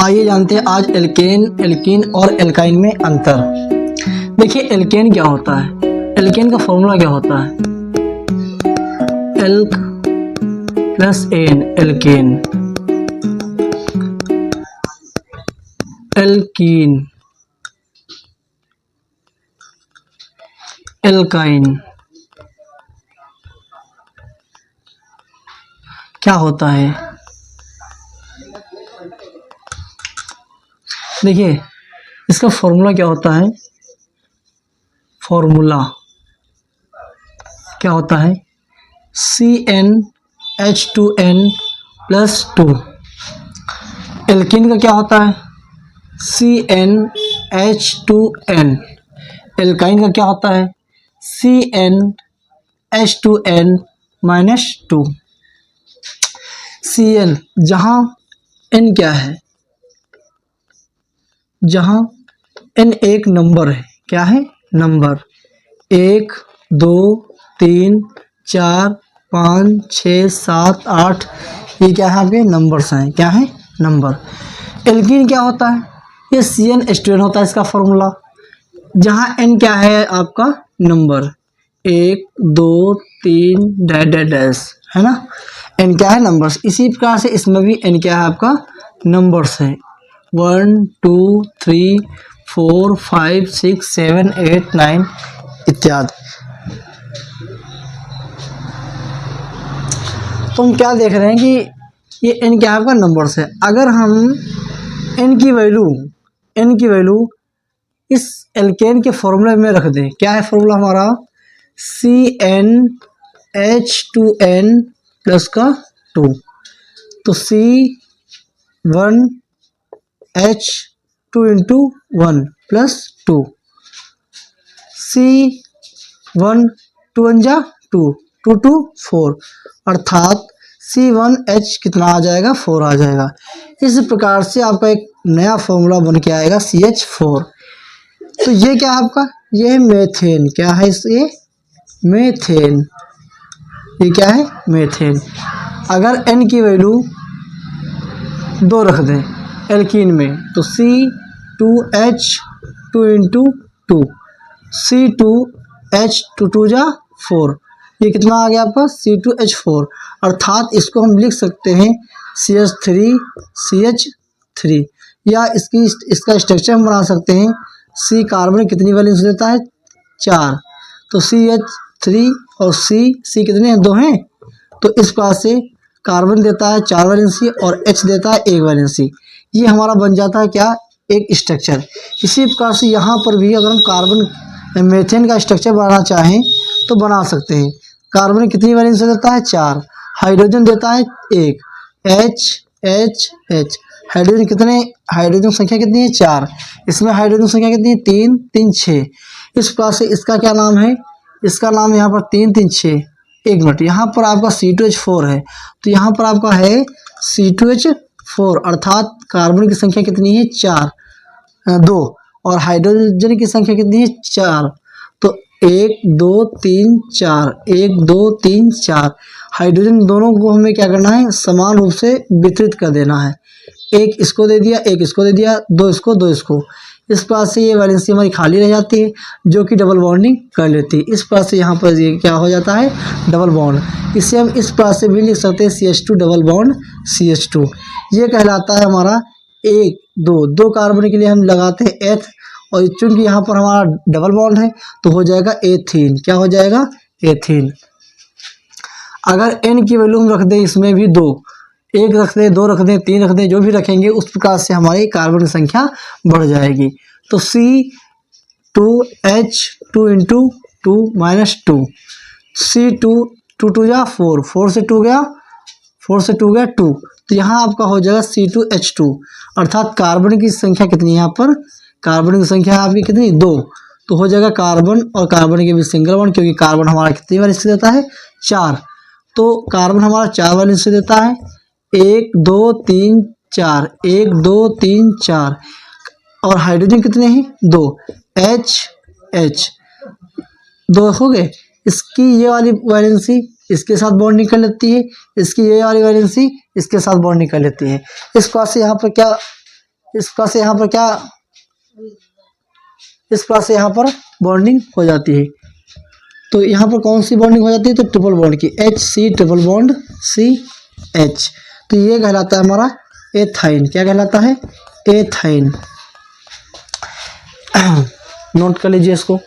आइए जानते हैं आज एल्केन, एल्कीन और एल्काइन में अंतर। देखिए एल्केन क्या होता है, एल्केन का फॉर्मूला क्या होता है, alk plus ane, alkane. Alkene, alkyne क्या होता है। देखिए इसका फॉर्मूला क्या होता है, फॉर्मूला क्या होता है CnH2n प्लस 2। एल्कीन का क्या होता है CnH2n। एल्काइन का क्या होता है CnH2n माइनस 2। Cn जहाँ n क्या है, जहाँ n एक नंबर है, क्या है नंबर, 1 2 3 4 5 6 7 8, ये क्या है आपके नंबर्स हैं, क्या है नंबर। एल्कीन क्या होता है, ये CnH2n होता है इसका फॉर्मूला, जहाँ n क्या है आपका नंबर, 1 2 3 डैश है ना, n क्या है नंबर्स। इसी प्रकार से इसमें भी n क्या है आपका नंबर्स है, 1 2 3 4 5 6 7 8 9 इत्यादि। तो हम क्या देख रहे हैं कि ये n क्या है आपका नंबर्स है। अगर हम n की वैल्यू इस एल्केन के फॉर्मूले में रख दें, क्या है फॉर्मूला हमारा CnH2n प्लस का 2, तो C1H2 इंटू 1 प्लस 2, C1 2 1 जा 2 2 2 4, अर्थात C1H कितना आ जाएगा 4 आ जाएगा। इस प्रकार से आपका एक नया फॉर्मूला बन के आएगा CH4। तो ये क्या है आपका, ये है मेथेन, क्या है ये मेथेन, ये क्या है मेथेन। अगर n की वैल्यू 2 रख दें एल्कीन में, तो C2H2 इंटू 2, C2H2 2 जा 4, ये कितना आ गया आपका C2H4, अर्थात इसको हम लिख सकते हैं CH3 या इसका स्ट्रक्चर हम बना सकते हैं। C कार्बन कितनी वैलेंस देता है 4, तो CH3 और C कितने हैं 2 हैं, तो इस प्रकार से कार्बन देता है 4 वैलेंसी और H देता है 1 वैलेंसी। ये हमारा बन जाता है क्या एक स्ट्रक्चर। इसी प्रकार से यहाँ पर भी अगर हम कार्बन मेथेन का स्ट्रक्चर बनाना चाहें तो बना सकते हैं। कार्बन कितनी वैलेंसी देता है 4, हाइड्रोजन देता है 1, H हाइड्रोजन कितने, हाइड्रोजन संख्या कितनी है 4, इसमें हाइड्रोजन संख्या कितनी है 3 3 6। इस प्रकार से इसका क्या नाम है, इसका नाम यहाँ पर 3 3 6, एक मिनट, यहाँ पर आपका C2H4 है, तो यहाँ पर आपका है C2H4, अर्थात कार्बन की संख्या कितनी है 4 2 और हाइड्रोजन की संख्या कितनी है 4, तो 1 2 3 4 1 2 3 4। हाइड्रोजन दोनों को हमें क्या करना है समान रूप से वितरित कर देना है, एक इसको दे दिया, एक इसको दे दिया, 2 इसको 2 इसको। इस प्रकार से ये वैलेंसी हमारी खाली रह जाती है जो कि डबल बॉन्डिंग कर लेती है। इस प्रकार से यहाँ पर ये क्या हो जाता है डबल बॉन्ड। इसे हम इस प्रकार से भी लिख सकते हैं CH2 डबल बॉन्ड CH2। ये कहलाता है हमारा 1 2 कार्बन के लिए हम लगाते हैं एथ, और चूंकि यहाँ पर हमारा डबल बॉन्ड है तो हो जाएगा एथीन, क्या हो जाएगा एथीन। अगर n की वैल्यू हम रख दें इसमें भी 2, 1 रख दें 2 रख दें 3 रख दें, जो भी रखेंगे उस प्रकार से हमारी कार्बन की संख्या बढ़ जाएगी। तो C2H2 इंटू 2 माइनस 2, C2 2 2 जा 4, 4 से 2 गया 2, तो यहाँ आपका हो जाएगा C2H2, अर्थात कार्बन की संख्या कितनी है, यहाँ पर कार्बन की संख्या आपकी कितनी 2, तो हो जाएगा कार्बन और कार्बन के बीच सिंगल बॉन्ड, क्योंकि कार्बन हमारा कितनी वैलेंसी देता है 4, तो कार्बन हमारा 4 वैलेंसी देता है, 1 2 3 4 1 2 3 4, और हाइड्रोजन कितने हैं 2, H 2 हो गए। इसकी ये वाली वैलेंसी इसके साथ बॉन्डिंग कर लेती है, इसकी ये वाली वैलेंसी इसके साथ बॉन्डिंग कर लेती है। इस प्रकार से यहाँ पर क्या इस प्रकार से यहाँ पर क्या, इस प्रकार से यहाँ पर बॉन्डिंग हो जाती है। तो यहाँ पर कौन सी बॉन्डिंग हो जाती है, तो ट्रिपल बॉन्ड की, HC ट्रिपल बॉन्ड CH। तो ये कहलाता है हमारा एथाइन। क्या कहलाता है, एथाइन। नोट कर लीजिए इसको।